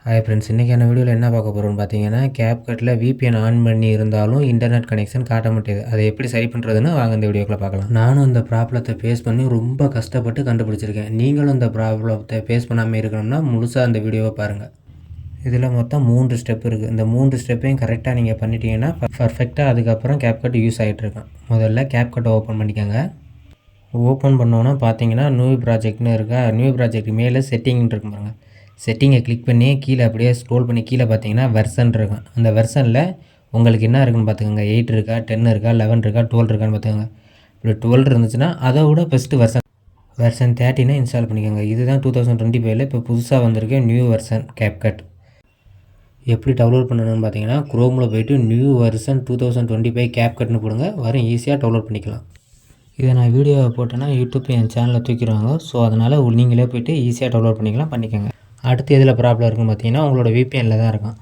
Hi friends, இன்றைக்கான வீடியோவில் என்ன பார்க்க போகிறோம்னு பார்த்தீங்கன்னா, CapCutல VPN ஆன் பண்ணி இருந்தாலும் இன்டர்நெட் கனெக்ஷன் காட்ட மாட்டேது. அதை எப்படி சரி பண்ணுறதுன்னு வாங்க இந்த வீடியோக்குள்ள பார்க்கலாம். நானும் இந்த ப்ராப்ளத்தை ஃபேஸ் பண்ணி ரொம்ப கஷ்டப்பட்டு கண்டுபிடிச்சிருக்கேன். நீங்களும் இந்த ப்ராப்ளத்தை ஃபேஸ் பண்ணாமல் இருக்கணும்னா முழுசாக அந்த வீடியோவை பாருங்கள். இதில் மொத்தம் 3 ஸ்டெப் இருக்குது. இந்த 3 ஸ்டெப்பையும் கரெக்டாக நீங்கள் பண்ணிட்டீங்கன்னா பர்ஃபெக்டாக அதுக்கப்புறம் CapCut யூஸ் ஆகிட்டுருக்கேன். முதல்ல CapCut ஓப்பன் பண்ணிக்கோங்க. ஓப்பன் பண்ணோன்னா பார்த்தீங்கன்னா நியூ ப்ராஜெக்ட்னு இருக்கா. நியூ ப்ராஜெக்ட் மேலே செட்டிங்னு இருக்கு பாருங்கள். செட்டிங்கை கிளிக் பண்ணி கீழே அப்படியே ஸ்க்ரோல் பண்ணி கீழே பார்த்தீங்கன்னா வெர்சன் இருக்கும். அந்த வெர்சனில் உங்களுக்கு என்ன இருக்குன்னு பார்த்துக்கோங்க. 8 இருக்கா, 10 இருக்கா, 11 இருக்கா, 12 இருக்கான்னு பார்த்துக்கோங்க. இப்படி 12 இருந்துச்சுன்னா அதை விட பெஸ்ட்டு வெர்சன் 13 இன்ஸ்டால் பண்ணிக்கோங்க. இதுதான் 2025 இப்போ புதுசாக வந்திருக்க நியூ வெர்சன் CapCut. எப்படி டவுன்லோட் பண்ணணும்னு பார்த்தீங்கன்னா, குரோமில் போய்ட்டு நியூ வெர்சன் 2025 CapCutனு போடுங்க. வரும் ஈஸியாக டவுன்லோட் பண்ணிக்கலாம். இதை நான் வீடியோவை போட்டேன்னா யூடியூப் என் சேனலில் தூக்கிடுவாங்க. ஸோ அதனால் நீங்களே போய்ட்டு ஈஸியாக டவுன்லோட் பண்ணிக்கோங்க. அடுத்து எதில் ப்ராப்ளம் இருக்குன்னு பார்த்தீங்கன்னா, உங்களோட VPNல தான் இருக்கும்.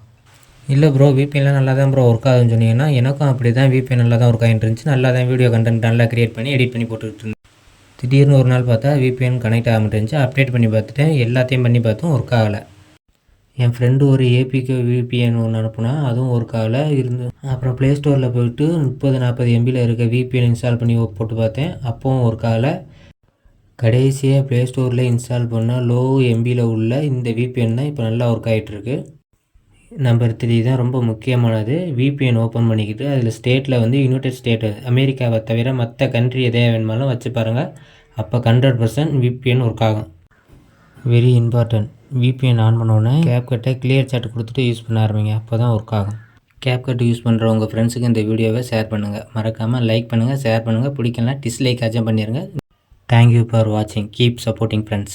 இல்லை ப்ரோ, VPNலாம் நல்லா தான் ப்ரோ ஒர்க் ஆகுதுன்னு சொன்னீங்கன்னா, எனக்கும் அப்படி தான் VPN நல்லா தான் ஒர்க் ஆகிட்டு இருந்துச்சு. நல்லா தான் வீடியோ கண்டென்ட் நல்லா க்ரியேட் பண்ணி எடிட் பண்ணி போட்டுக்கிட்டு இருந்தேன். திடீர்னு ஒரு நாள் பார்த்தா VPN கனெக்ட் ஆக மாட்டேருந்துச்சு. அப்டேட் பண்ணி பார்த்துட்டேன், எல்லாத்தையும் பண்ணி பார்த்தும் ஒர்க் ஆகலை. என் ஃப்ரெண்டு ஒரு APK VPN ஒன்று அனுப்புனா, அதுவும் ஒர்க் ஆகலை இருந்து. அப்புறம் ப்ளே ஸ்டோரில் போய்ட்டு 30-40 MBயில் இருக்க VPN இன்ஸ்டால் பண்ணி போட்டு பார்த்தேன், அப்போவும் ஒர்க் ஆகலை. கடைசியாக ப்ளே ஸ்டோரில் இன்ஸ்டால் பண்ணால் லோ MBயில் உள்ள இந்த VPN தான் இப்போ நல்லா ஒர்க் ஆகிட்டுருக்கு. நம்பர் 3 தான் ரொம்ப முக்கியமானது. VPN ஓப்பன் பண்ணிக்கிட்டு அதில் ஸ்டேட்டில் வந்து யுனைடெட் ஸ்டேட்டு அமெரிக்காவை தவிர மற்ற கண்ட்ரி எதையா வேணுமாலும் வச்சு பாருங்கள். அப்போ 100% VPN ஒர்க் ஆகும். Very important. VPN ஆன் பண்ணோன்னே CapCutஐ கிளியர் சாட் கொடுத்துட்டு யூஸ் பண்ண ஆரம்பிங்க. அப்போ தான் ஒர்க் ஆகும். CapCut யூஸ் பண்ணுற உங்கள் ஃப்ரெண்ட்ஸுக்கு இந்த வீடியோவை ஷேர் பண்ணுங்கள். மறக்காமல் லைக் பண்ணுங்கள், ஷேர் பண்ணுங்கள். பிடிக்கலாம் டிஸ்லைக் ஆச்சும் பண்ணிடுங்க. Thank you for watching. Keep supporting friends.